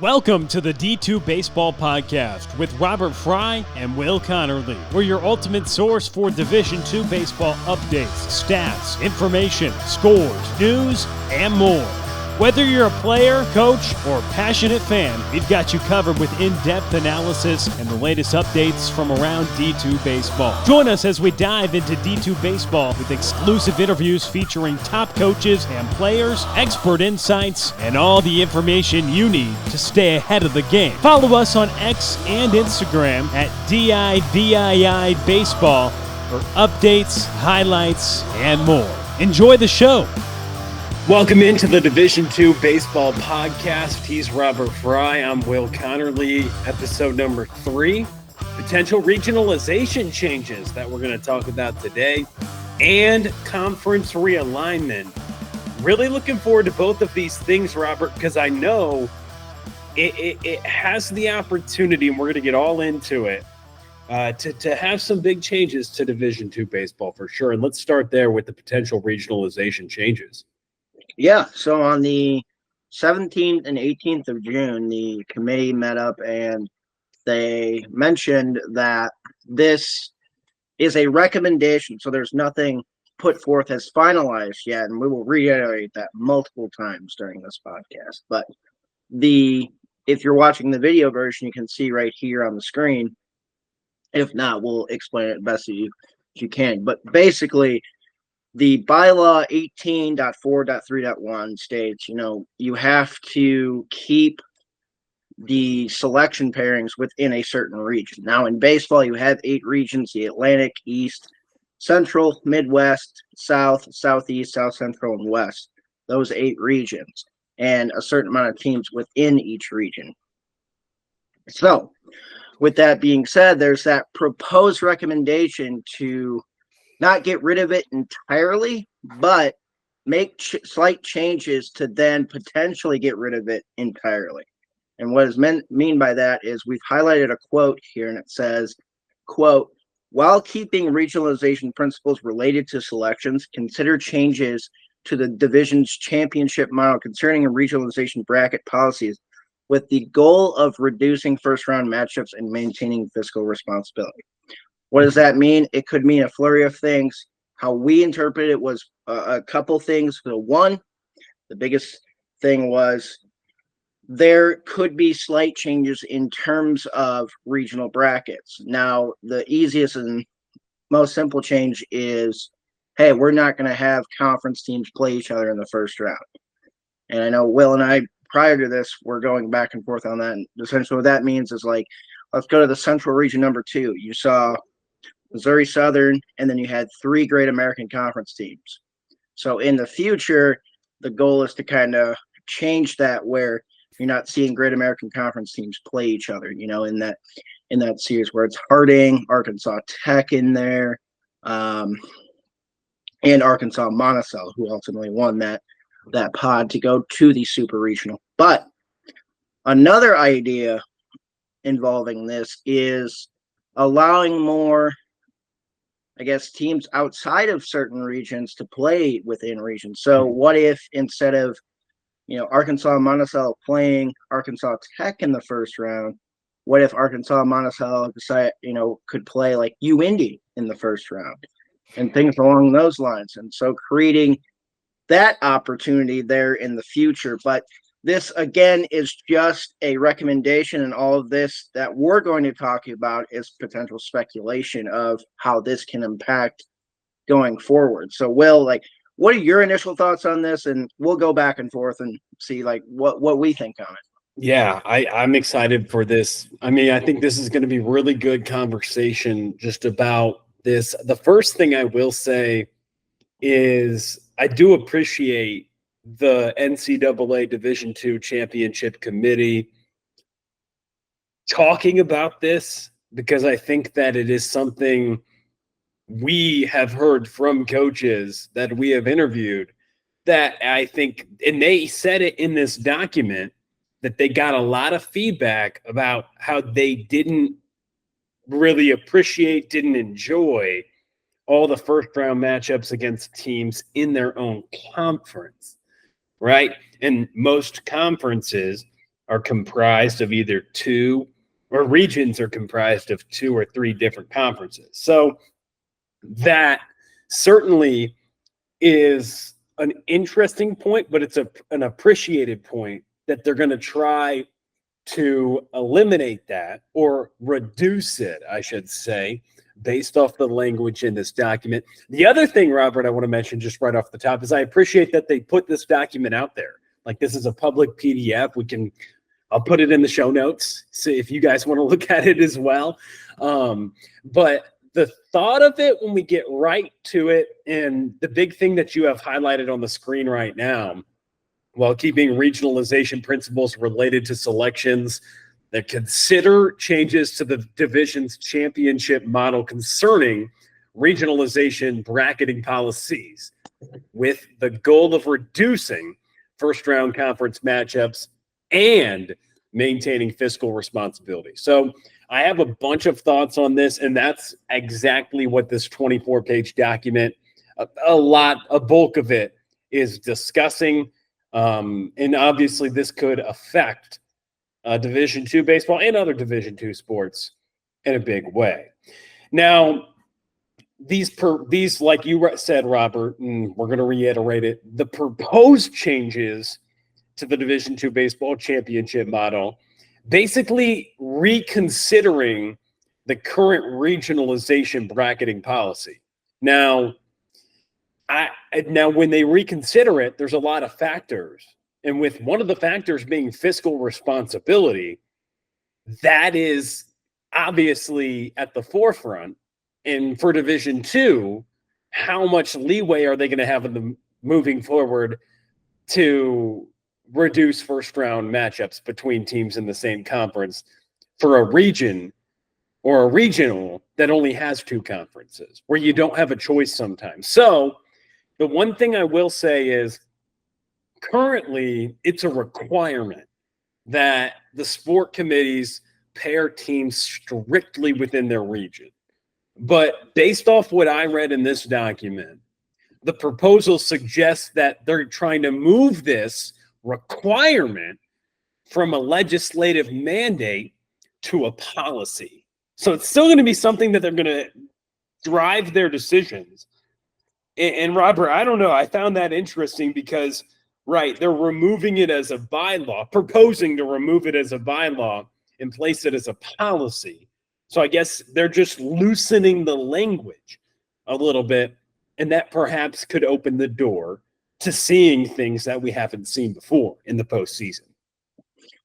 Welcome to the D2 Baseball Podcast with Robert Fry and Will Connerly. We're your ultimate source for Division II baseball updates, stats, information, scores, news, and more. Whether you're a player, coach, or passionate fan, we've got you covered with in-depth analysis and the latest updates from around D2 baseball. Join us as we dive into D2 baseball with exclusive interviews featuring top coaches and players, expert insights, and all the information you need to stay ahead of the game. Follow us on X and Instagram at DIVII Baseball for updates, highlights, and more. Enjoy the show. Welcome into the Division II Baseball Podcast. He's Robert Fry. I'm Will Connerly. Episode number 3, potential regionalization changes that we're going to talk about today, and conference realignment. Really looking forward to both of these things, Robert, because I know it has the opportunity, and we're going to get all into it, to have some big changes to Division II baseball for sure. And let's start there with the potential regionalization changes. Yeah, so on the 17th and 18th of June, the committee met up and they mentioned that this is a recommendation, so there's nothing put forth as finalized yet, and we will reiterate that multiple times during this podcast. But if you're watching the video version, you can see right here on the screen. If not, we'll explain it best as you can. But basically, the bylaw 18.4.3.1 states, you have to keep the selection pairings within a certain region. Now, in baseball, you have 8 regions: the Atlantic, East, Central, Midwest, South, Southeast, South Central, and West. Those 8 regions, and a certain amount of teams within each region. So, with that being said, there's that proposed recommendation to not get rid of it entirely, but make slight changes to then potentially get rid of it entirely. And what is mean by that is we've highlighted a quote here, and it says, quote, "While keeping regionalization principles related to selections, consider changes to the division's championship model concerning regionalization bracket policies with the goal of reducing first-round matchups and maintaining fiscal responsibility." What does that mean? It could mean a flurry of things. How we interpret it was a couple things. So one, the biggest thing was there could be slight changes in terms of regional brackets. Now, the easiest and most simple change is, hey, we're not going to have conference teams play each other in the first round. And I know Will and I, prior to this, we're going back and forth on that. And essentially what that means is, like, let's go to the Central Region number 2. You saw Missouri Southern, and then you had 3 Great American Conference teams. So in the future, the goal is to kind of change that, where you're not seeing Great American Conference teams play each other, in that series, where it's Harding, Arkansas Tech in there, and Arkansas Monticello, who ultimately won that pod to go to the Super Regional. But another idea involving this is allowing more, I guess, teams outside of certain regions to play within regions. So what if instead of, Arkansas and Monticello playing Arkansas Tech in the first round, what if Arkansas and Monticello could play like UIndy in the first round and things along those lines? And so creating that opportunity there in the future. But this, again, is just a recommendation, and all of this that we're going to talk about is potential speculation of how this can impact going forward. So, Will, what are your initial thoughts on this? And we'll go back and forth and see, what we think on it. Yeah, I'm excited for this. I mean, I think this is going to be really good conversation just about this. The first thing I will say is I do appreciate the NCAA Division II Championship Committee talking about this, because I think that it is something we have heard from coaches that we have interviewed that I think, and they said it in this document, that they got a lot of feedback about how they didn't really appreciate, didn't enjoy all the first round matchups against teams in their own conference. Right? And most conferences are comprised of either two, or regions are comprised of 2 or 3 different conferences. So that certainly is an interesting point, but it's an appreciated point that they're going to try to eliminate that or reduce it, I should say, based off the language in this document. The other thing, Robert, I want to mention just right off the top is I appreciate that they put this document out there. Like, this is a public PDF. I'll put it in the show notes, so if you guys want to look at it as well. But the thought of it, when we get right to it, and the big thing that you have highlighted on the screen right now, while keeping regionalization principles related to selections, that consider changes to the division's championship model concerning regionalization bracketing policies, with the goal of reducing first-round conference matchups and maintaining fiscal responsibility. So I have a bunch of thoughts on this, and that's exactly what this 24-page document, a bulk of it, is discussing. And obviously this could affect Division II baseball and other Division II sports in a big way. Now, these, like you said, Robert, and we're going to reiterate it, the proposed changes to the Division II baseball championship model, basically reconsidering the current regionalization bracketing policy. Now, when they reconsider it, there's a lot of factors. And with one of the factors being fiscal responsibility, that is obviously at the forefront. And for Division II, how much leeway are they going to have in the moving forward to reduce first-round matchups between teams in the same conference for a region or a regional that only has 2 conferences, where you don't have a choice sometimes? So the one thing I will say is, currently it's a requirement that the sport committees pair teams strictly within their region. But based off what I read in this document, the proposal suggests that they're trying to move this requirement from a legislative mandate to a policy. So it's still going to be something that they're going to drive their decisions. And Robert, I don't know, I found that interesting because, right, they're removing it as a bylaw, proposing to remove it as a bylaw and place it as a policy. So I guess they're just loosening the language a little bit, and that perhaps could open the door to seeing things that we haven't seen before in the postseason.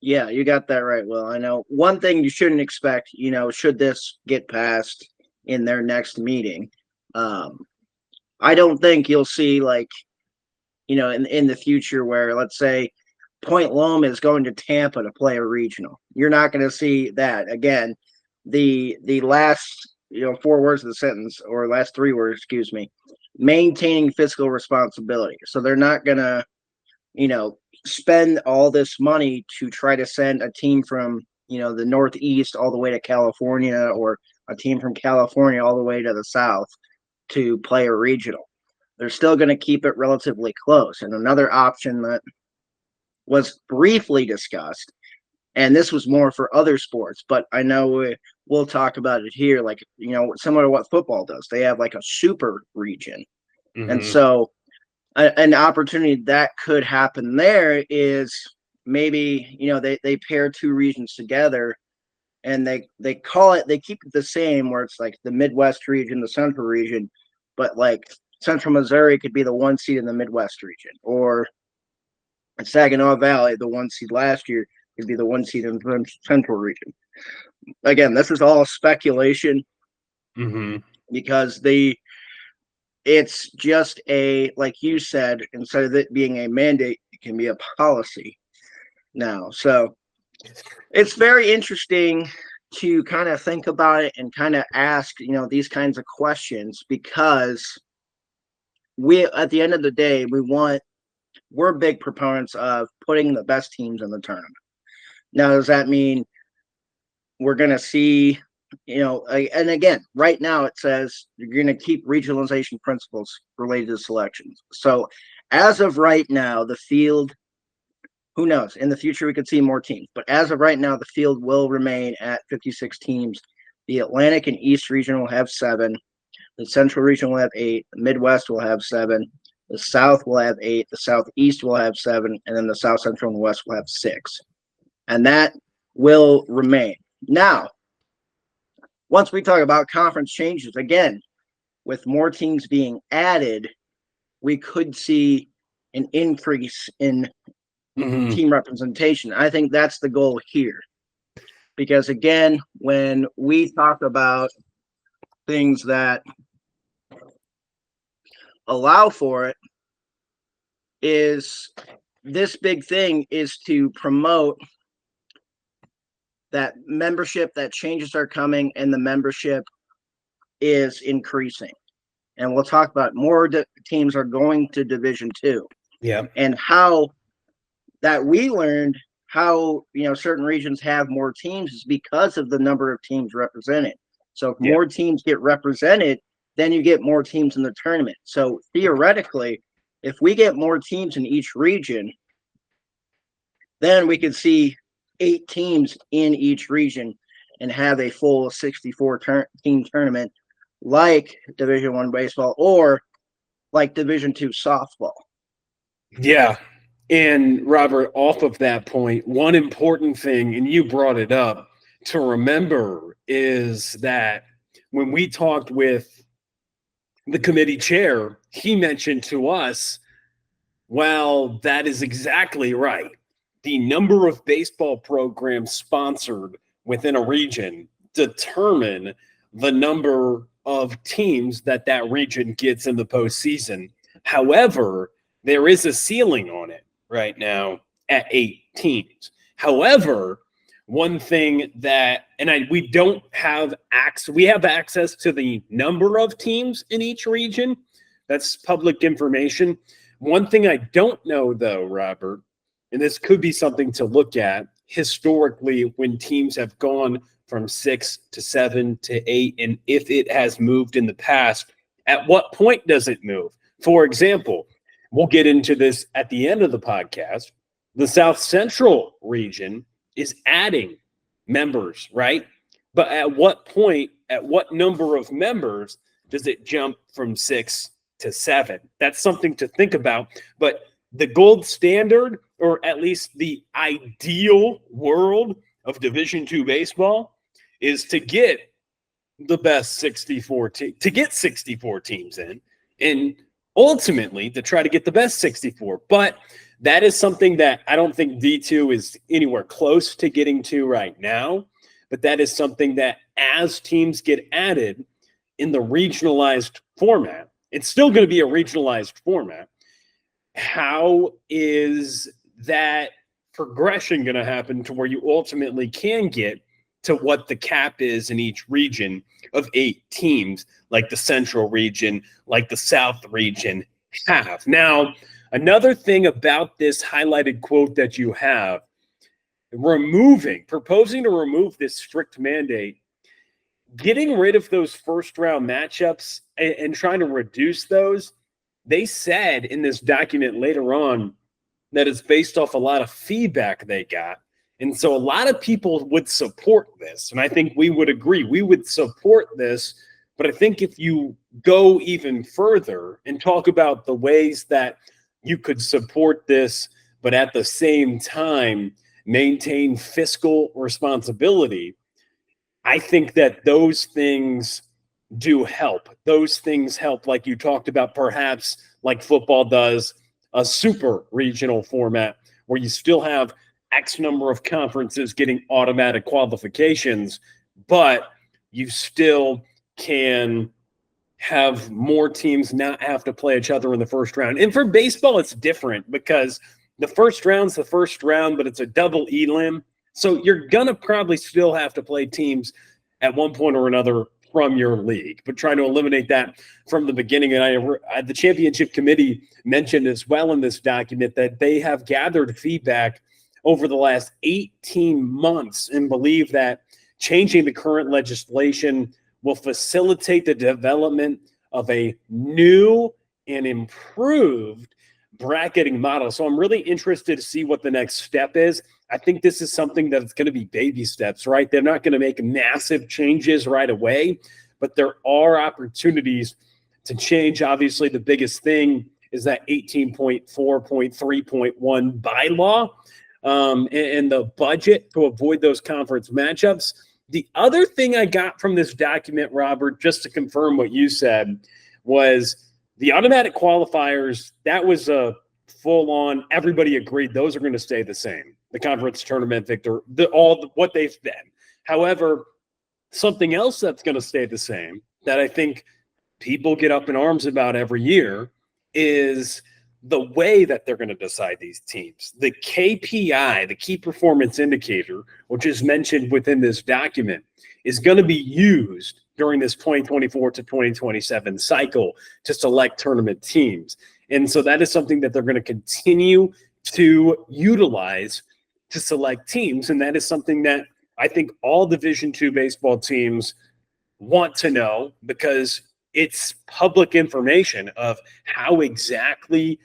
Yeah, you got that right, Will. I know one thing you shouldn't expect, should this get passed in their next meeting, I don't think you'll see, like, in the future where, let's say, Point Loma is going to Tampa to play a regional. You're not going to see that. Again, the last 4 words of the sentence, or last 3 words, excuse me, maintaining fiscal responsibility. So they're not going to, spend all this money to try to send a team from, the Northeast all the way to California, or a team from California all the way to the South to play a regional. They're still going to keep it relatively close. And another option that was briefly discussed, and this was more for other sports, but I know we'll talk about it here, like, similar to what football does. They have like a super region. Mm-hmm. And so an opportunity that could happen there is maybe, they pair 2 regions together, and they keep it the same, where it's like the Midwest region, the Central region, but like Central Missouri could be the 1 seed in the Midwest region, or Saginaw Valley, the 1 seed last year, could be the 1 seed in the Central region. Again, this is all speculation, because it's just like you said, instead of it being a mandate, it can be a policy now. So it's very interesting to kind of think about it and kind of ask, these kinds of questions, because at the end of the day, we're big proponents of putting the best teams in the tournament. Now, does that mean we're going to see, and again, right now it says you're going to keep regionalization principles related to selections. So as of right now, the field Who knows? In the future, we could see more teams. But as of right now, the field will remain at 56 teams. The Atlantic and East region will have 7. The Central region will have 8. The Midwest will have 7. The South will have 8. The Southeast will have 7. And then the South Central and the West will have 6. And that will remain. Now, once we talk about conference changes, again, with more teams being added, we could see an increase in team representation. I think that's the goal here. Because again, when we talk about things that allow for it, is this big thing is to promote that membership, that changes are coming and the membership is increasing. And we'll talk about more teams are going to Division II. Yeah. And how that we learned how, certain regions have more teams is because of the number of teams represented. So if more teams get represented, then you get more teams in the tournament. So theoretically, if we get more teams in each region, then we could see 8 teams in each region and have a full 64 team tournament like Division I baseball or like Division II softball. Yeah. And Robert, off of that point, one important thing, and you brought it up, to remember is that when we talked with the committee chair, he mentioned to us, well, that is exactly right. The number of baseball programs sponsored within a region determine the number of teams that region gets in the postseason. However, there is a ceiling on it right now at 8 teams. However, one thing that, we don't have access, we have access to the number of teams in each region. That's public information. One thing I don't know, though, Robert, and this could be something to look at historically when teams have gone from 6 to 7 to 8, and if it has moved in the past, at what point does it move? For example, we'll get into this at the end of the podcast. The South Central region is adding members, right? But at what point, at what number of members does it jump from 6 to 7? That's something to think about. But the gold standard, or at least the ideal world of Division II baseball, is to get the best 64 to get 64 teams in, and ultimately to try to get the best 64. But that is something that I don't think D2 is anywhere close to getting to right now. But that is something that as teams get added in the regionalized format, it's still going to be a regionalized format. How is that progression going to happen to where you ultimately can get to what the cap is in each region of 8 teams, like the Central region, like the South region have? Now, another thing about this highlighted quote that you have, proposing to remove this strict mandate, getting rid of those first round matchups and trying to reduce those, they said in this document later on that it's based off a lot of feedback they got. And so a lot of people would support this. And I think we would agree. We would support this. But I think if you go even further and talk about the ways that you could support this, but at the same time maintain fiscal responsibility, I think that those things do help. Those things help, like you talked about, perhaps like football does, a super regional format where you still have X number of conferences getting automatic qualifications, but you still can have more teams not have to play each other in the first round. And for baseball, it's different because the first round's the first round, but it's a double elim. So you're going to probably still have to play teams at one point or another from your league, but trying to eliminate that from the beginning. And the championship committee mentioned as well in this document that they have gathered feedback over the last 18 months and believe that changing the current legislation will facilitate the development of a new and improved bracketing model. So I'm really interested to see what the next step is. I think this is something that's going to be baby steps, right? They're not going to make massive changes right away, but there are opportunities to change. Obviously, the biggest thing is that 18.4.3.1 bylaw and the budget to avoid those conference matchups. The other thing I got from this document, Robert, just to confirm what you said, was the automatic qualifiers. That was a full-on, everybody agreed those are going to stay the same. The conference tournament victor, what they've been. However, something else that's going to stay the same that I think people get up in arms about every year is the way that they're going to decide these teams. The KPI, the key performance indicator, which is mentioned within this document, is going to be used during this 2024 to 2027 cycle to select tournament teams. And so that is something that they're going to continue to utilize to select teams. And that is something that I think all Division II baseball teams want to know, because it's public information of how exactly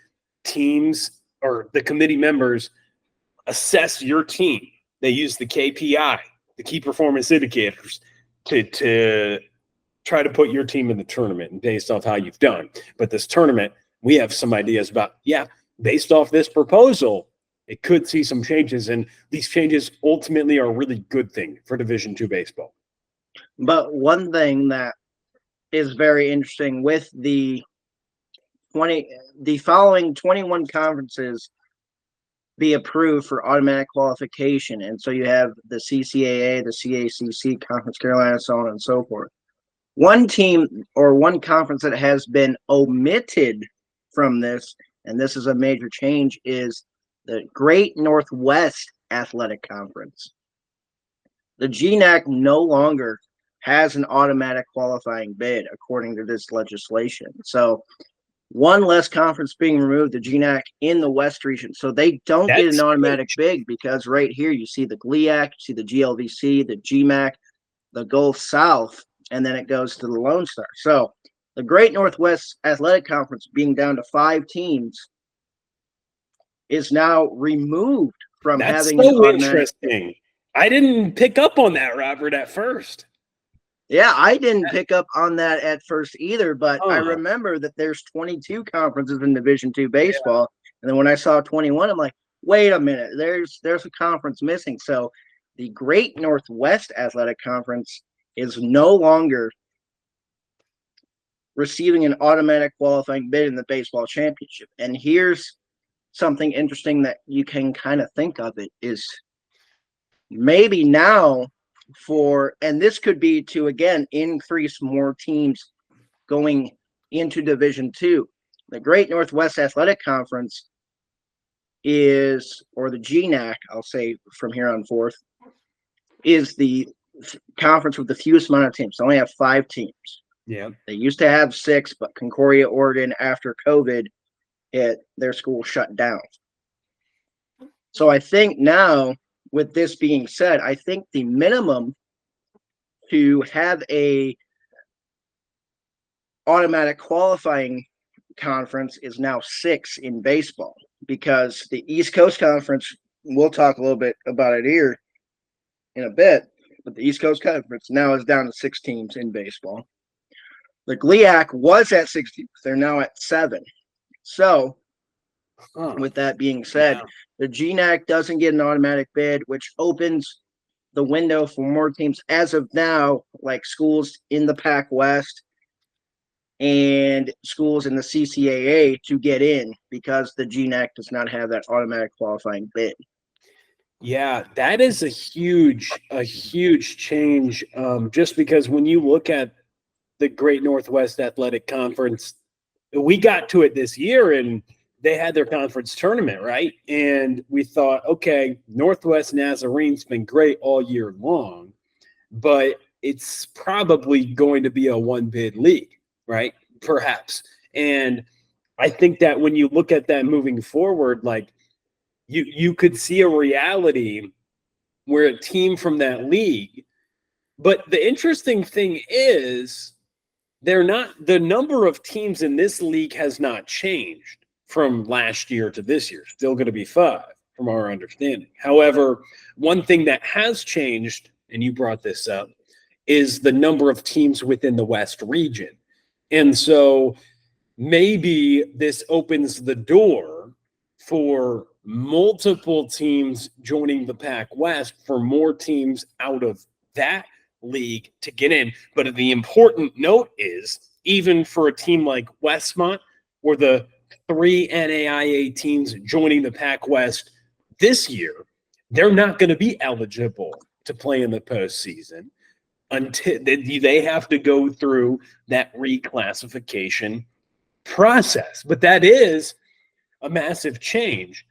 teams or the committee members assess your team. They use the KPI, the key performance indicators, to try to put your team in the tournament and based off how you've done. But this tournament, we have some ideas about, based off this proposal, it could see some changes, and these changes ultimately are a really good thing for Division II baseball. But one thing that is very interesting with the following 21 conferences be approved for automatic qualification. And so you have the CCAA, the CACC, Conference Carolina, so on and so forth. One team or one conference that has been omitted from this, and this is a major change, is the Great Northwest Athletic Conference. The GNAC no longer has an automatic qualifying bid according to this legislation. So one less conference being removed, the GNAC in the West region. So they don't get an automatic bid, because right here you see the GLIAC, you see the GLVC, the GMAC, the Gulf South, and then it goes to the Lone Star. So the Great Northwest Athletic Conference, being down to 5 teams, is now removed from having so an automatic. Interesting. I didn't pick up on that, Robert, at first. Yeah, I didn't pick up on that at first either, but I remember that there's 22 conferences in Division II baseball, and then when I saw 21, I'm like, wait a minute, there's a conference missing. So the Great Northwest Athletic Conference is no longer receiving an automatic qualifying bid in the baseball championship. And here's something interesting that you can kind of think of it is maybe now and this could be to, again, increase more teams going into Division II. The Great Northwest Athletic Conference is, or the GNAC, I'll say from here on forth, is the conference with the fewest amount of teams. They only have 5 teams. Yeah. They used to have 6, but Concordia, Oregon, after COVID hit, their school shut down. So I think now, with this being said, I think the minimum to have a automatic qualifying conference is now 6 in baseball, because the East Coast Conference, we'll talk a little bit about it here in a bit, but the East Coast Conference now is down to 6 teams in baseball. The GLIAC was at 6 teams. They're now at 7. So with that being said, the GNAC doesn't get an automatic bid, which opens the window for more teams as of now, like schools in the Pac West and schools in the CCAA, to get in, because the GNAC does not have that automatic qualifying bid. Yeah, that is a huge change. Just because when you look at the Great Northwest Athletic Conference, we got to it this year and they had their conference tournament, right? And we thought, okay, Northwest Nazarene's been great all year long, but it's probably going to be a 1-bid league, right? Perhaps. And I think that when you look at that moving forward, like you could see a reality where a team from that league, but the interesting thing is the number of teams in this league has not changed from last year to this year. Still going to be 5 from our understanding. However, one thing that has changed, and you brought this up, is the number of teams within the West region. And so maybe this opens the door for multiple teams joining the Pac West, for more teams out of that league to get in. But the important note is, even for a team like Westmont, or the 3 NAIA teams joining the Pac West this year, they're not going to be eligible to play in the postseason until they have to go through that reclassification process. But that is a massive change.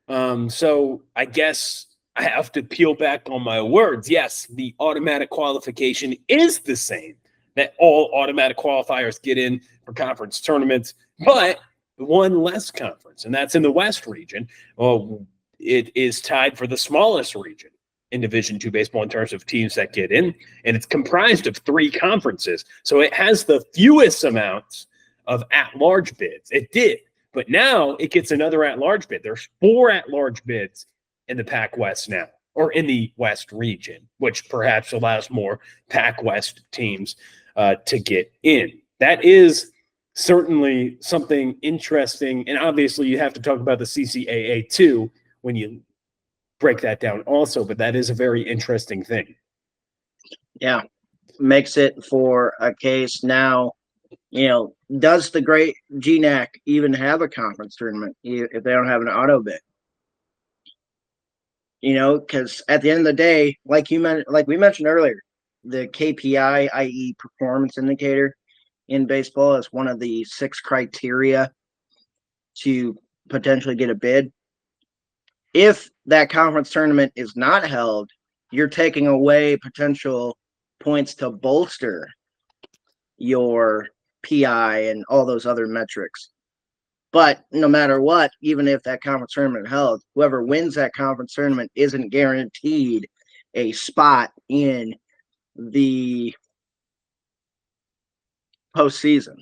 So I guess I have to peel back on my words. Yes, the automatic qualification is the same, that all automatic qualifiers get in for conference tournaments, but one less conference, and that's in the West region. Well, it is tied for the smallest region in Division II baseball in terms of teams that get in, and it's comprised of 3 conferences. So it has the fewest amounts of at-large bids. It did, but now it gets another at-large bid. There's 4 at-large bids in the Pac West now, or in the West region, which perhaps allows more Pac West teams to get in. That is certainly something interesting, and obviously you have to talk about the CCAA too when you break that down also, but that is a very interesting thing. Yeah, makes it for a case now, does the great GNAC even have a conference tournament if they don't have an auto bid? Because at the end of the day, like we mentioned earlier, the KPI, i.e. performance indicator in baseball, is one of the 6 criteria to potentially get a bid. If that conference tournament is not held, you're taking away potential points to bolster your PI and all those other metrics. But no matter what, even if that conference tournament held, whoever wins that conference tournament isn't guaranteed a spot in the postseason.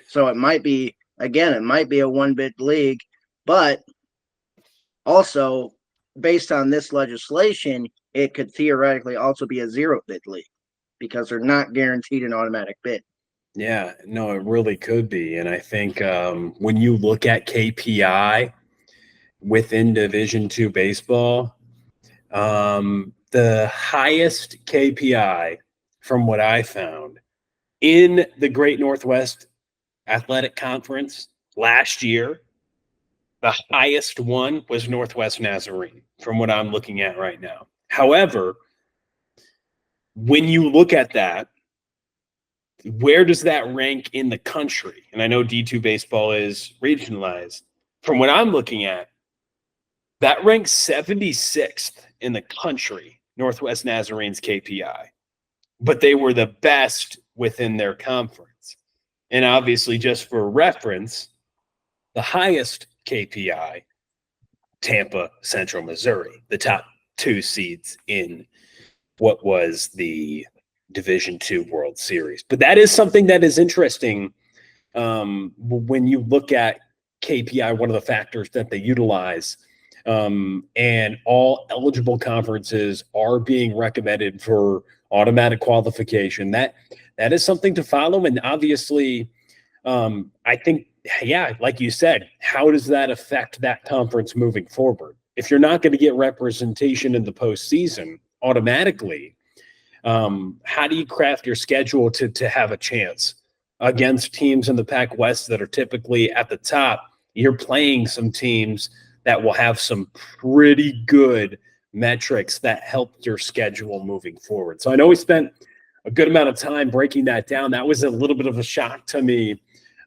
So it might be a 1-bid league, but also, based on this legislation, it could theoretically also be a 0-bid league because they're not guaranteed an automatic bid. Yeah, no, it really could be. And I think when you look at KPI within Division II baseball, the highest KPI from what I found in the Great Northwest Athletic Conference last year, the highest one was Northwest Nazarene from what I'm looking at right now. However, when you look at that, where does that rank in the country? And I know D2 baseball is regionalized. From what I'm looking at, that ranks 76th in the country, Northwest Nazarene's KPI. But they were the best within their conference. And obviously, just for reference, the highest KPI, Tampa, Central Missouri, the top 2 seeds in what was the Division II World Series. But that is something that is interesting when you look at KPI, one of the factors that they utilize, and all eligible conferences are being recommended for automatic qualification. That is something to follow. And obviously, I think, like you said, how does that affect that conference moving forward? If you're not going to get representation in the postseason automatically, how do you craft your schedule to have a chance against teams in the Pac West that are typically at the top? You're playing some teams that will have some pretty good metrics that help your schedule moving forward. So I know we spent a good amount of time breaking that down. That was a little bit of a shock to me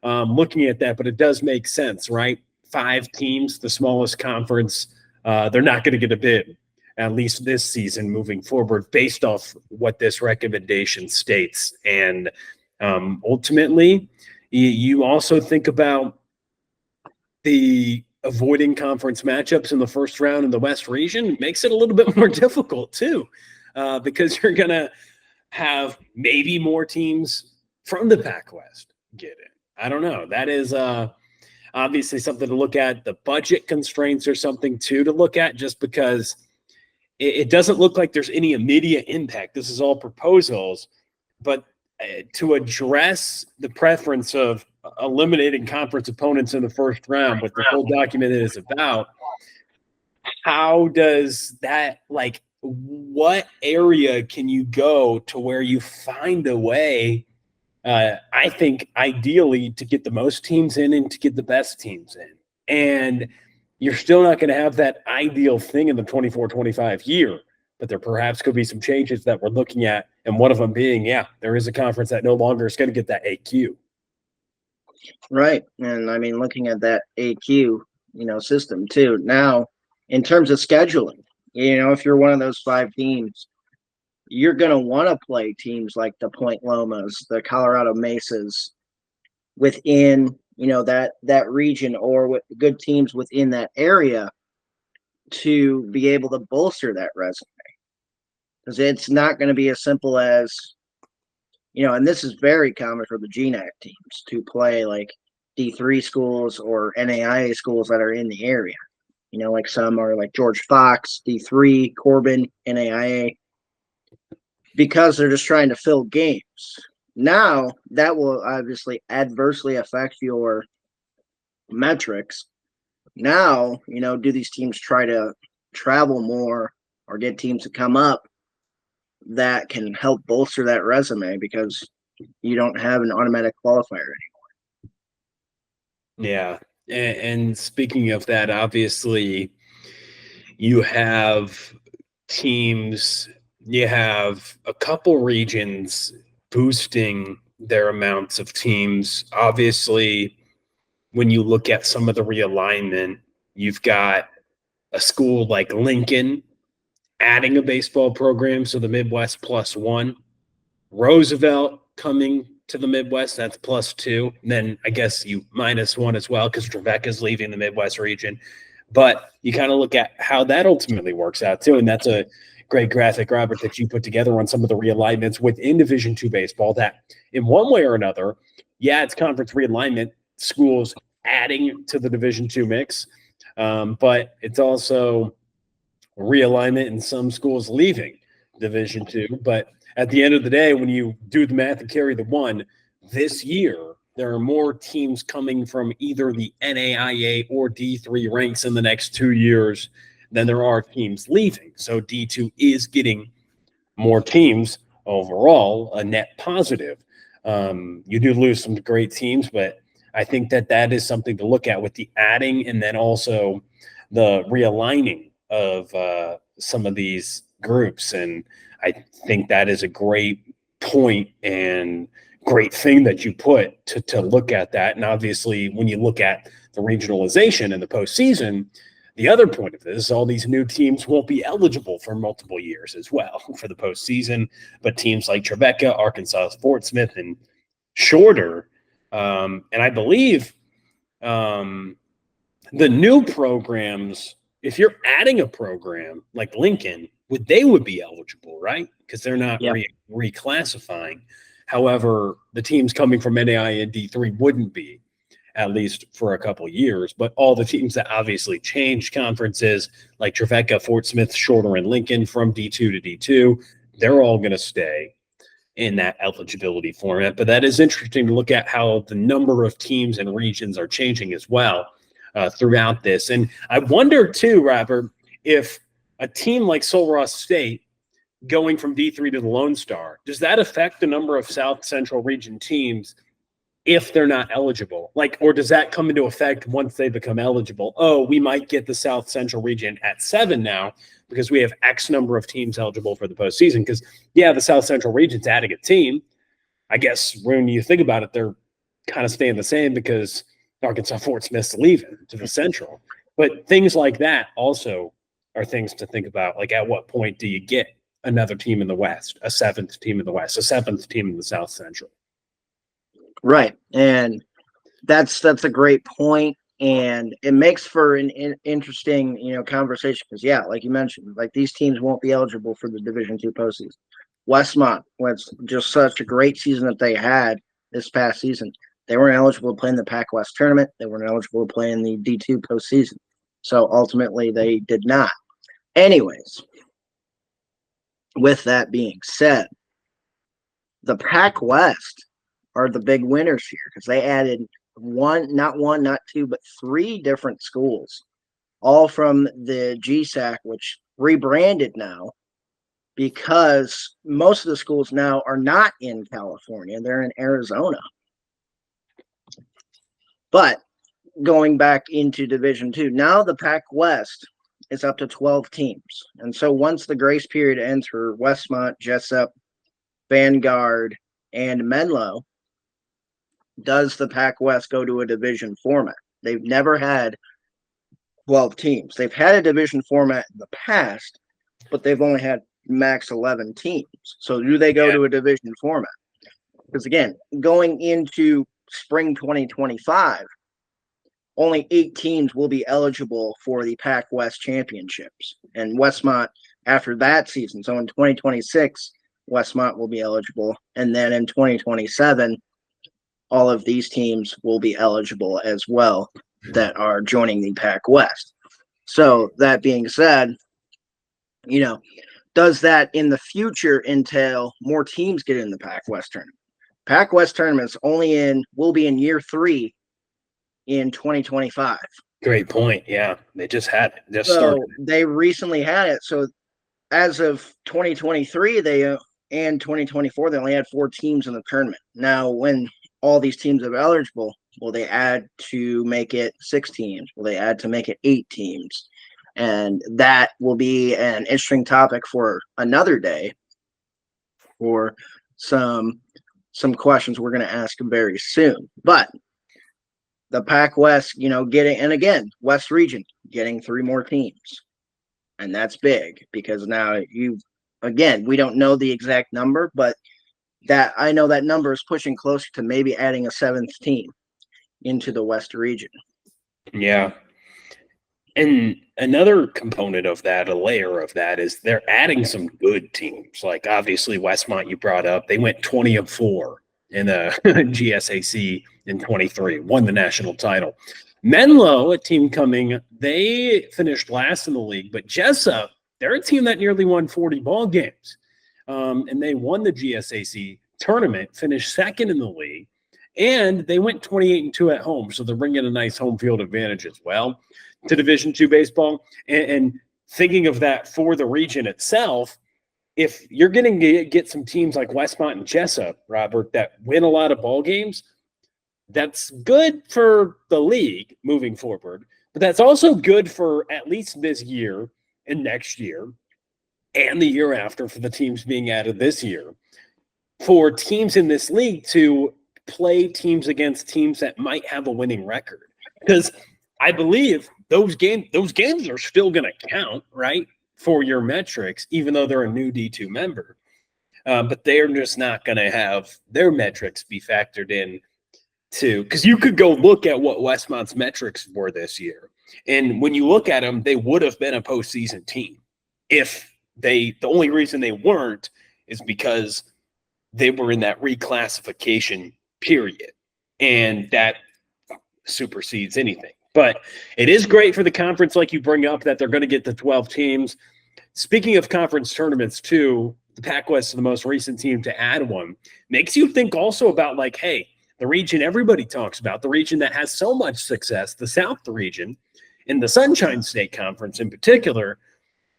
looking at that, but it does make sense, right? 5 teams, the smallest conference, they're not going to get a bid, at least this season moving forward, based off what this recommendation states. And ultimately, you also think about the avoiding conference matchups in the first round in the West region. Makes it a little bit more difficult too, because you're going to have maybe more teams from the Pac West get in. I don't know. That is, obviously something to look at. The budget constraints are something too to look at, just because it doesn't look like there's any immediate impact. This is all proposals, but to address the preference of eliminating conference opponents in the first round, what the whole document is about, how does that, like, what area can you go to where you find a way, I think ideally to get the most teams in and to get the best teams in? And you're still not going to have that ideal thing in the 24-25 year, but there perhaps could be some changes that we're looking at. And one of them being, there is a conference that no longer is going to get that AQ. Right. And I mean, looking at that AQ, system too. Now, in terms of scheduling, if you're one of those 5 teams, you're going to want to play teams like the Point Lomas, the Colorado Mesas within, that region, or with good teams within that area to be able to bolster that resume. Because it's not going to be as simple as, and this is very common for the GNAC teams to play like D3 schools or NAIA schools that are in the area. Like some are like George Fox, D3, Corbin, NAIA, because they're just trying to fill games. Now, that will obviously adversely affect your metrics. Now, do these teams try to travel more or get teams to come up that can help bolster that resume, because you don't have an automatic qualifier anymore? Yeah. And speaking of that, obviously you have teams, you have a couple regions boosting their amounts of teams. Obviously, when you look at some of the realignment, you've got a school like Lincoln adding a baseball program, so the Midwest +1. Roosevelt coming to the Midwest, that's +2. And then I guess you -1 as well, because Trevecca is leaving the Midwest region. But you kind of look at how that ultimately works out too. And that's a great graphic, Robert, that you put together on some of the realignments within Division II baseball, that in one way or another, it's conference realignment, schools adding to the Division II mix, but it's also realignment and some schools leaving Division II. But at the end of the day, when you do the math and carry the one, this year there are more teams coming from either the NAIA or D3 ranks in the next 2 years than there are teams leaving. So D2 is getting more teams overall, a net positive. You do lose some great teams, but I think that is something to look at with the adding, and then also the realigning of some of these groups. And I think that is a great point and great thing that you put to look at that. And obviously, when you look at the regionalization in the postseason, the other point of this, all these new teams won't be eligible for multiple years as well for the postseason. But teams like Trevecca, Arkansas, Fort Smith, and Shorter, and I believe the new programs, if you're adding a program like Lincoln, they would be eligible, right? Because they're not reclassifying. However, the teams coming from NAIA and D3 wouldn't be, at least for a couple years. But all the teams that obviously changed conferences, like Trevecca, Fort Smith, Shorter, and Lincoln from D2 to D2, they're all going to stay in that eligibility format. But that is interesting to look at how the number of teams and regions are changing as well throughout this. And I wonder too, Robert, if a team like Sul Ross State going from D3 to the Lone Star, does that affect the number of South Central region teams if they're not eligible? Or does that come into effect once they become eligible? Oh, we might get the South Central region at 7 now because we have X number of teams eligible for the postseason. Because, the South Central region's adding a team. I guess when you think about it, they're kind of staying the same because Arkansas Fort Smith's leaving to the Central. But things like that also are things to think about. At what point do you get another team in the West, a 7th team in the West, a 7th team in the South Central? Right. And that's a great point. And it makes for an interesting, conversation, because like you mentioned, these teams won't be eligible for the Division II postseason. Westmont was just such a great season that they had this past season. They weren't eligible to play in the Pac West tournament. They weren't eligible to play in the D2 postseason. So ultimately, they did not. Anyways, with that being said, the Pac West are the big winners here because they added not two, but three different schools, all from the GSAC, which rebranded now because most of the schools now are not in California. They're in Arizona. But going back into Division II, now the Pac West is up to 12 teams. And so once the grace period ends for Westmont, Jessup, Vanguard, and Menlo, does the Pac West go to a division format? They've never had 12 teams. They've had a division format in the past, but they've only had max 11 teams. So do they go to a division format? Because again, going into spring 2025, only 8 teams will be eligible for the Pac West championships. And Westmont, after that season, so in 2026, Westmont will be eligible. And then in 2027, all of these teams will be eligible as well that are joining the Pac West. So that being said, does that in the future entail more teams get in the Pac West tournament? Pac West tournaments will be in year 3 in 2025. Great point. Yeah, they just had it. Started. They recently had it. So as of 2023, and 2024, they only had 4 teams in the tournament. Now, when all these teams are eligible, will they add to make it 6 teams? Will they add to make it 8 teams? And that will be an interesting topic for another day, or some questions we're going to ask very soon. But the Pac West, and again, West Region getting 3 more teams. And that's big because now we don't know the exact number, but that I know that number is pushing closer to maybe adding a 7th team into the West region. Yeah. And another component of that, a layer of that, is they're adding some good teams. Like obviously Westmont, you brought up, they went 20-4 in the GSAC in 23, won the national title. Menlo, a team coming, they finished last in the league, but Jessup, they're a team that nearly won 40 ball games. And they won the GSAC tournament, finished second in the league, and they went 28-2 at home. So they're bringing a nice home field advantage as well to Division II baseball. And thinking of that for the region itself, if you're going to get some teams like Westmont and Jessup, Robert, that win a lot of ball games, that's good for the league moving forward. But that's also good for at least this year and next year and the year after for the teams being added this year, for teams in this league to play teams against teams that might have a winning record. Because I believe those games are still going to count, right, for your metrics, even though they're a new D2 member. But they're just not going to have their metrics be factored in to, because you could go look at what Westmont's metrics were this year. And when you look at them, they would have been a postseason team. If the only reason they weren't is because they were in that reclassification period, and that supersedes anything. But it is great for the conference, like you bring up, that they're going to get the 12 teams. Speaking of conference tournaments too, the Pac West is the most recent team to add one. Makes you think also about, like, hey, the region everybody talks about, the region that has so much success, the South region, in the Sunshine State Conference in particular,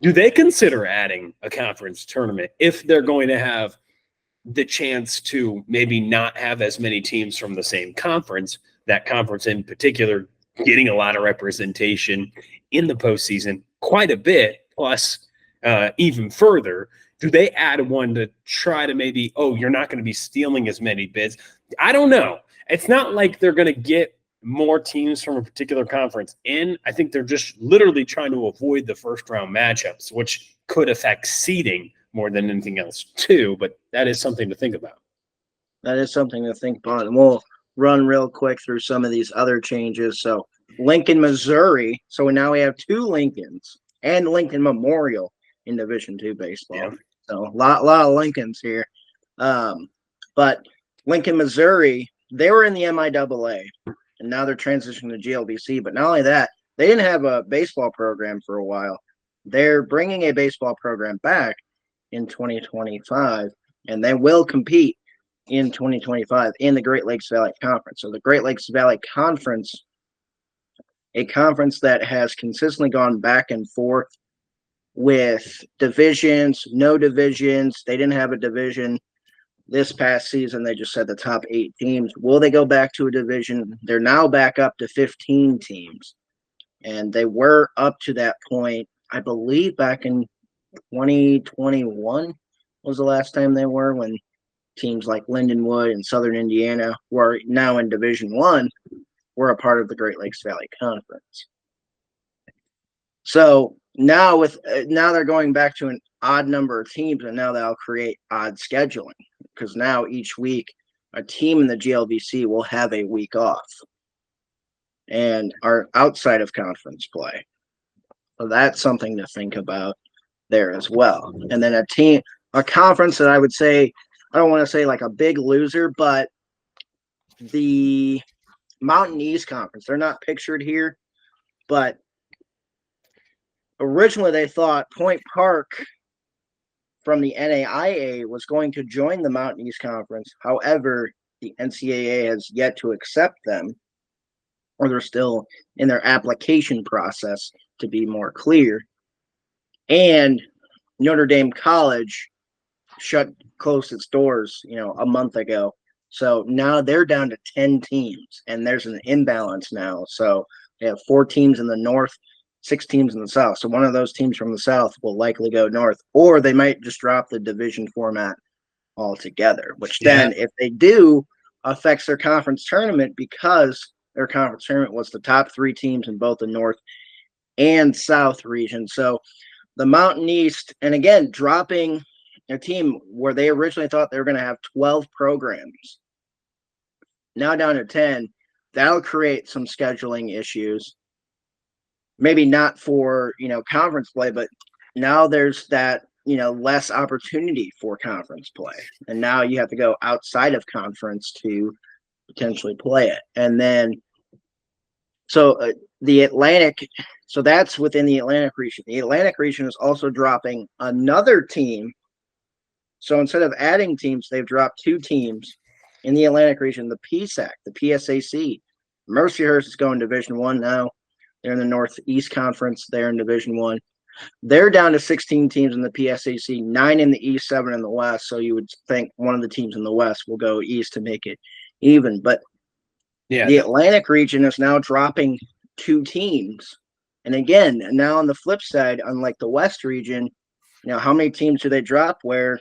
do they consider adding a conference tournament if they're going to have the chance to maybe not have as many teams from the same conference, that conference in particular getting a lot of representation in the postseason, quite a bit, plus even further? Do they add one to try to maybe, you're not going to be stealing as many bids? I don't know. It's not like they're going to get more teams from a particular conference in. I think they're just literally trying to avoid the first round matchups, which could affect seeding more than anything else too. But that is something to think about. That is something to think about. And we'll run real quick through some of these other changes. So Lincoln, Missouri. So now we have 2 Lincolns and Lincoln Memorial in Division II baseball. Yeah. So a lot of Lincolns here. But Lincoln, Missouri they were in the MIAA, and now they're transitioning to GLBC. But not only that, they didn't have a baseball program for a while. They're bringing a baseball program back in 2025, and they will compete in 2025 in the Great Lakes Valley Conference. So the Great Lakes Valley Conference, a conference that has consistently gone back and forth with divisions, no divisions. They didn't have a division this past season. They just said the top 8 teams. Will they go back to a division? They're now back up to 15 teams. And they were up to that point, I believe, back in 2021 was the last time they were, when teams like Lindenwood and Southern Indiana, who are now in Division I, were a part of the Great Lakes Valley Conference. So now they're going back to an odd number of teams, and now that'll create odd scheduling, because now each week a team in the GLVC will have a week off and are outside of conference play. So that's something to think about there as well. And then a conference that I would say, I don't want to say like a big loser, but the Mountain East Conference, they're not pictured here, but originally they thought Point Park from the NAIA was going to join the Mountain East Conference. However, the NCAA has yet to accept them, or they're still in their application process, to be more clear. And Notre Dame College closed its doors, a month ago. So now they're down to 10 teams, and there's an imbalance now. So they have 4 teams in the north, 6 teams in the south. So one of those teams from the south will likely go north, or they might just drop the division format altogether, which then, if they do, affects their conference tournament, because their conference tournament was the top 3 teams in both the north and south region. So the Mountain East, and again, dropping a team where they originally thought they were going to have 12 programs, now down to 10, that'll create some scheduling issues. Maybe not for, conference play, but now there's that, less opportunity for conference play. And now you have to go outside of conference to potentially play it. And then, so the Atlantic, so that's within the Atlantic region. The Atlantic region is also dropping another team. So instead of adding teams, they've dropped 2 teams in the Atlantic region, the PSAC, the PSAC. Mercyhurst is going Division I now. They're in the Northeast Conference. They're in Division I. They're down to 16 teams in the PSAC, 9 in the East, 7 in the West. So you would think one of the teams in the West will go East to make it even. But the Atlantic region is now dropping 2 teams. And again, now on the flip side, unlike the West region, how many teams do they drop? Where,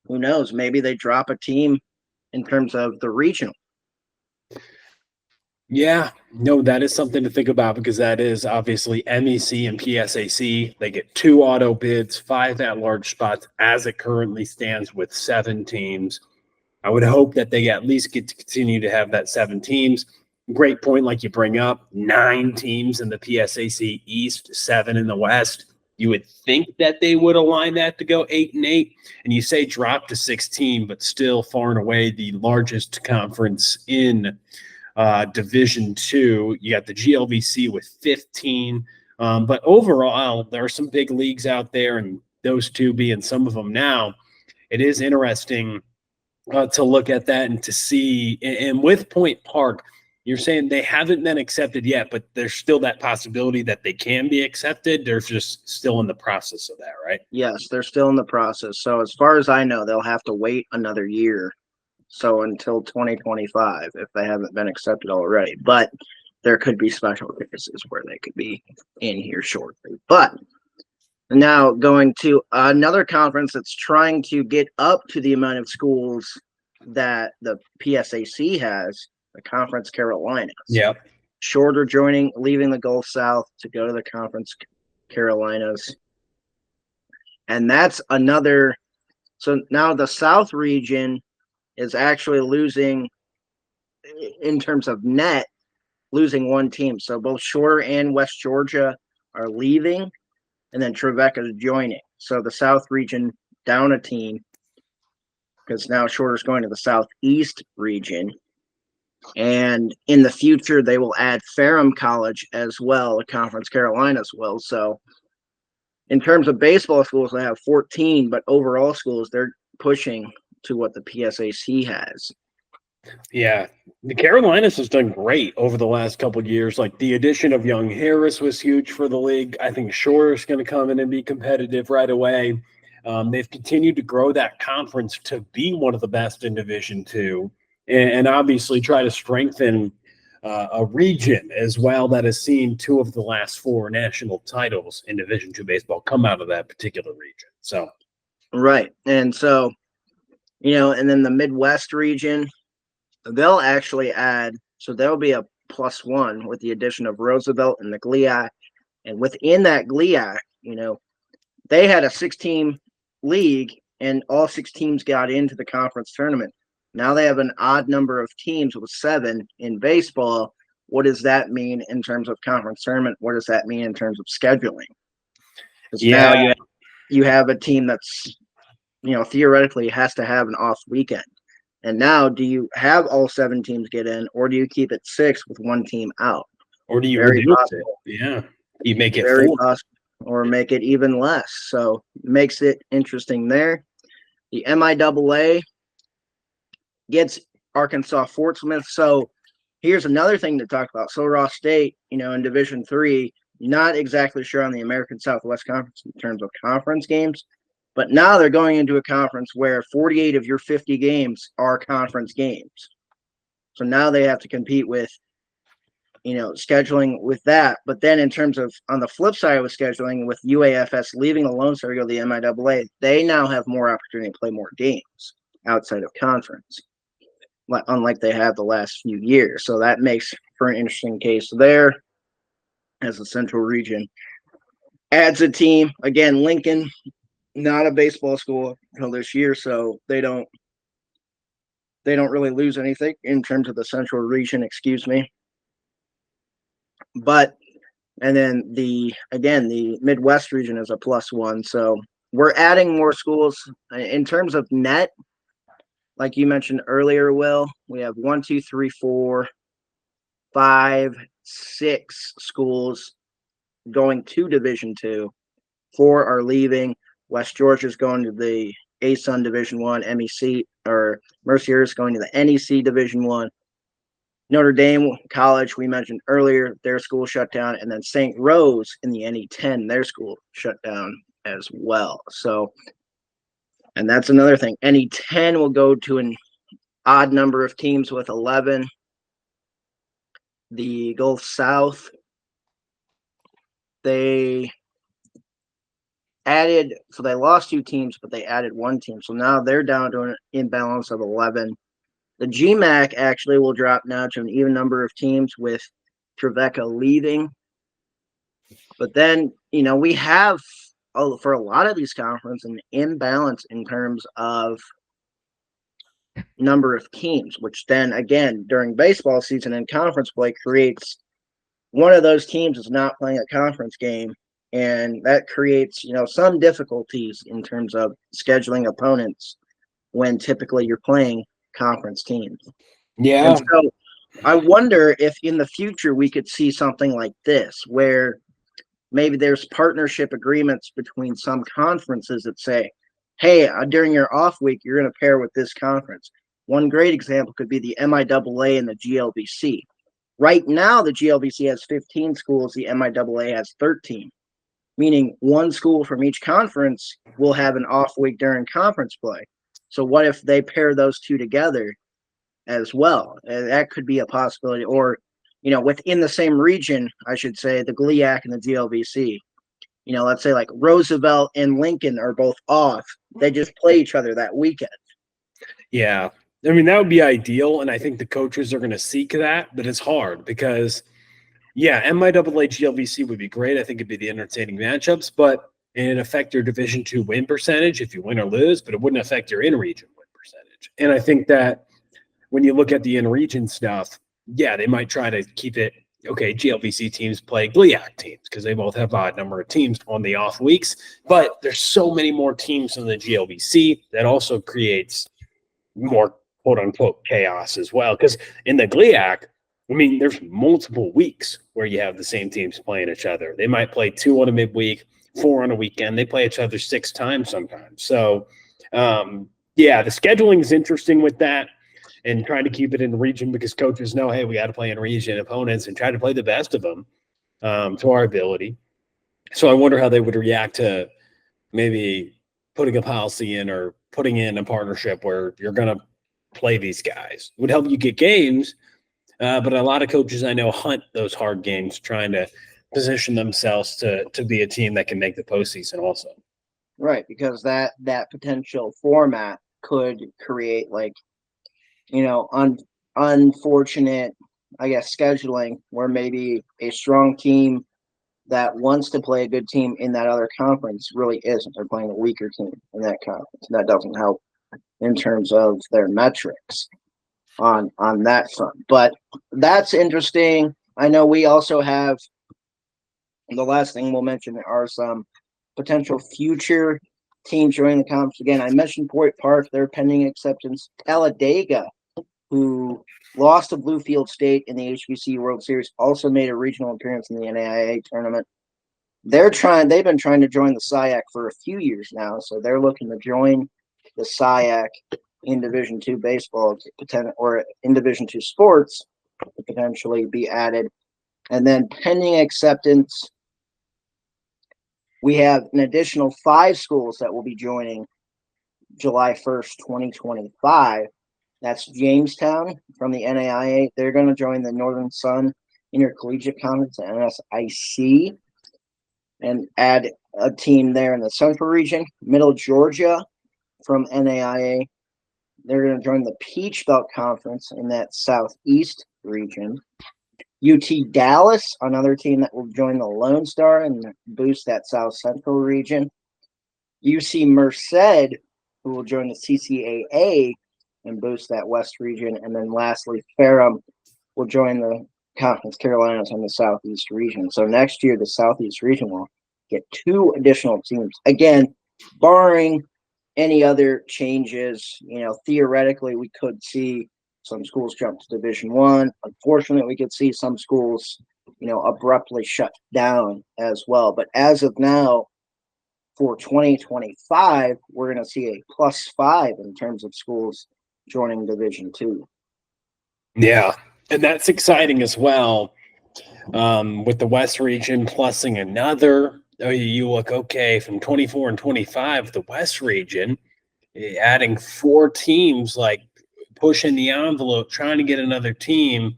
who knows, maybe they drop a team in terms of the regional. Yeah, no, that is something to think about, because that is obviously MEC and PSAC. They get 2 auto bids, 5 at-large spots as it currently stands with 7 teams. I would hope that they at least get to continue to have that 7 teams. Great point, like you bring up, 9 teams in the PSAC East, 7 in the West. You would think that they would align that to go 8 and 8, and you say drop to 16, but still far and away the largest conference in Division II. You got the GLVC with 15, but overall there are some big leagues out there, and those 2 being some of them now. It is interesting to look at that and to see. And with Point Park, you're saying they haven't been accepted yet, but there's still that possibility that they can be accepted. They're just still in the process of that, right? Yes, they're still in the process. So as far as I know, they'll have to wait another year. So until 2025, if they haven't been accepted already. But there could be special cases where they could be in here shortly. But now going to another conference that's trying to get up to the amount of schools that the PSAC has, the Conference Carolinas. Yep. Shorter leaving the Gulf South to go to the Conference Carolinas. And that's another. So now the South region is actually losing, in terms of net, losing 1 team. So both Shorter and West Georgia are leaving, and then Trevecca is joining. So the South region down a team, because now Shorter's going to the Southeast region. And in the future, they will add Ferrum College as well, Conference Carolina as well. So in terms of baseball schools, they have 14, but overall schools, they're pushing to what the PSAC has. Yeah, the Carolinas has done great over the last couple of years. Like the addition of Young Harris was huge for the league. I think Shore is going to come in and be competitive right away. They've continued to grow that conference to be one of the best in Division II, and obviously try to strengthen a region as well that has seen 2 of the last 4 national titles in Division II baseball come out of that particular region. So, right, and so and then the Midwest region, they'll actually add. So there'll be a +1 with the addition of Roosevelt and the GLIAC, and within that GLIAC, they had a 6-team league, and all 6 teams got into the conference tournament. Now they have an odd number of teams with 7 in baseball. What does that mean in terms of conference tournament? What does that mean in terms of scheduling? Because now you have a team that's, theoretically has to have an off weekend. And now, do you have all 7 teams get in, or do you keep it 6 with 1 team out? Or do you reduce it? Yeah, you make it very 4. possible, or make it even less. So it makes it interesting there. The MIAA gets Arkansas Fort Smith. So here's another thing to talk about. So Ross State, in Division III, not exactly sure on the American Southwest Conference in terms of conference games, but now they're going into a conference where 48 of your 50 games are conference games. So now they have to compete with, scheduling with that. But then in terms of on the flip side with scheduling, with UAFS leaving the Lone Star to go to the MIAA, they now have more opportunity to play more games outside of conference, unlike they have the last few years. So that makes for an interesting case there as the Central region adds a team. Again, Lincoln, not a baseball school until this year, so they don't really lose anything in terms of the Central region, excuse me. But and then the Midwest region is a +1. So we're adding more schools in terms of net. Like you mentioned earlier, Will, we have 1, 2, 3, 4, 5, 6 schools going to Division II. 4 are leaving. West Georgia's going to the ASUN Division I, MEC, or Mercier is going to the NEC Division I. Notre Dame College, we mentioned earlier, their school shut down, and then St. Rose in the NE10, their school shut down as well. So, and that's another thing. NE10 will go to an odd number of teams with 11. The Gulf South, they added, so they lost 2 teams, but they added 1 team. So now they're down to an imbalance of 11. The GMAC actually will drop now to an even number of teams with Trevecca leaving. But then, we have, for a lot of these conferences, an imbalance in terms of number of teams, which then, again, during baseball season and conference play creates one of those teams is not playing a conference game. And that creates, some difficulties in terms of scheduling opponents when typically you're playing conference teams. Yeah. And so I wonder if in the future we could see something like this, where maybe there's partnership agreements between some conferences that say, hey, during your off week, you're going to pair with this conference. One great example could be the MIAA and the GLBC. Right now, the GLBC has 15 schools. The MIAA has 13, meaning one school from each conference will have an off week during conference play. So what if they pair those 2 together as well? That could be a possibility. Or, within the same region, I should say, the GLIAC and the GLBC. Let's say like Roosevelt and Lincoln are both off. They just play each other that weekend. Yeah. I mean, that would be ideal, and I think the coaches are going to seek that, but it's hard because, MIAA GLBC would be great. I think it'd be the entertaining matchups, but it'd affect your Division II win percentage if you win or lose, but it wouldn't affect your in-region win percentage. And I think that when you look at the in-region stuff, they might try to keep it, okay, GLBC teams play GLIAC teams because they both have odd number of teams on the off weeks, but there's so many more teams in the GLBC that also creates more quote unquote chaos as well. Because in the GLIAC, I mean, there's multiple weeks where you have the same teams playing each other. They might play 2 on a midweek, 4 on a weekend. They play each other 6 times sometimes. So, yeah, the scheduling is interesting with that and trying to keep it in the region because coaches know, hey, we got to play in region opponents and try to play the best of them to our ability. So I wonder how they would react to maybe putting a policy in or putting in a partnership where you're going to play these guys. It would help you get games. But a lot of coaches I know hunt those hard games, trying to position themselves to be a team that can make the postseason also. Right, because that potential format could create unfortunate, I guess, scheduling where maybe a strong team that wants to play a good team in that other conference really isn't. They're playing a weaker team in that conference. And that doesn't help in terms of their metrics on that front. But that's interesting. I know we also have the last thing we'll mention are some potential future teams joining the conference. Again, I mentioned Port Park, they're pending acceptance. Talladega, who lost to Bluefield State in the HBC World Series, also made a regional appearance in the NAIA tournament. They've been trying to join the SIAC for a few years now, so they're looking to join the SIAC in Division II baseball or in Division II sports to potentially be added. And then pending acceptance, we have an additional 5 schools that will be joining July 1st, 2025. That's Jamestown from the NAIA. They're going to join the Northern Sun Intercollegiate Conference, NSIC, and add a team there in the Central Region. Middle Georgia from NAIA. They're going to join the Peach Belt Conference in that Southeast region. UT Dallas, another team that will join the Lone Star and boost that South Central region. UC Merced, who will join the CCAA and boost that West region. And then lastly, Ferrum will join the Conference Carolinas in the Southeast region. So next year, the Southeast region will get 2 additional teams. Again, barring any other changes, theoretically, we could see some schools jump to Division I. Unfortunately, we could see some schools, abruptly shut down as well. But as of now, for 2025, we're going to see a +5 in terms of schools joining Division II. Yeah, and that's exciting as well. With the West region plussing another, you look okay from 24 and 25, the West region, adding 4 teams, like pushing the envelope, trying to get another team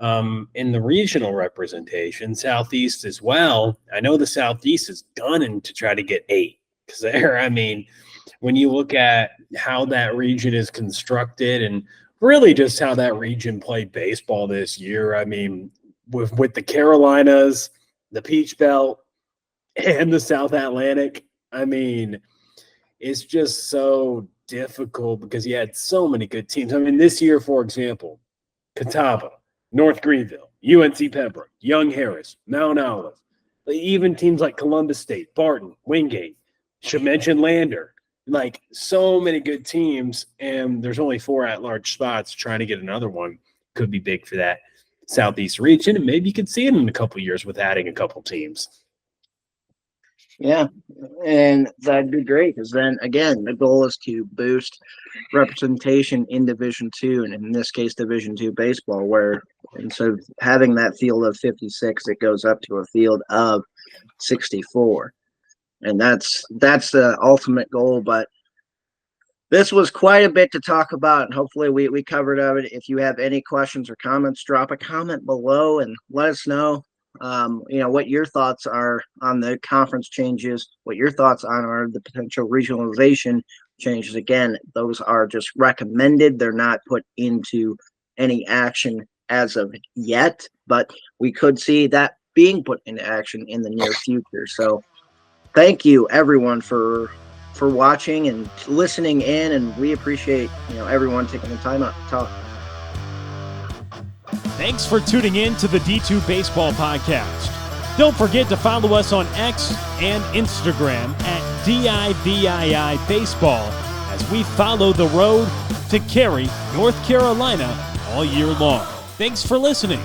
in the regional representation. Southeast as well. I know the Southeast is gunning to try to get 8 because there, I mean, when you look at how that region is constructed and really just how that region played baseball this year, I mean, with the Carolinas, the Peach Belt, and the South Atlantic, I mean, it's just so difficult because you had so many good teams. I mean, this year, for example, Catawba, North Greenville, UNC Pembroke, Young Harris, Mount Olive, even teams like Columbus State, Barton, Wingate, should mention Lander, like so many good teams, and there's only 4 at-large spots. Trying to get another one could be big for that Southeast region, and maybe you could see it in a couple of years with adding a couple teams. Yeah, and that'd be great because then, again, the goal is to boost representation in Division II, and in this case, Division II baseball, where instead of having that field of 56, it goes up to a field of 64. And that's the ultimate goal. But this was quite a bit to talk about, and hopefully we covered it. If you have any questions or comments, drop a comment below and let us know. What your thoughts are on the conference changes, what your thoughts on the potential regionalization changes. Again, those are just recommended. They're not put into any action as of yet, but we could see that being put into action in the near future. So thank you everyone for watching and listening in, and we appreciate everyone taking the time out to talk. Thanks for tuning in to the D2 Baseball Podcast. Don't forget to follow us on X and Instagram at DIVII Baseball as we follow the road to Cary, North Carolina all year long. Thanks for listening.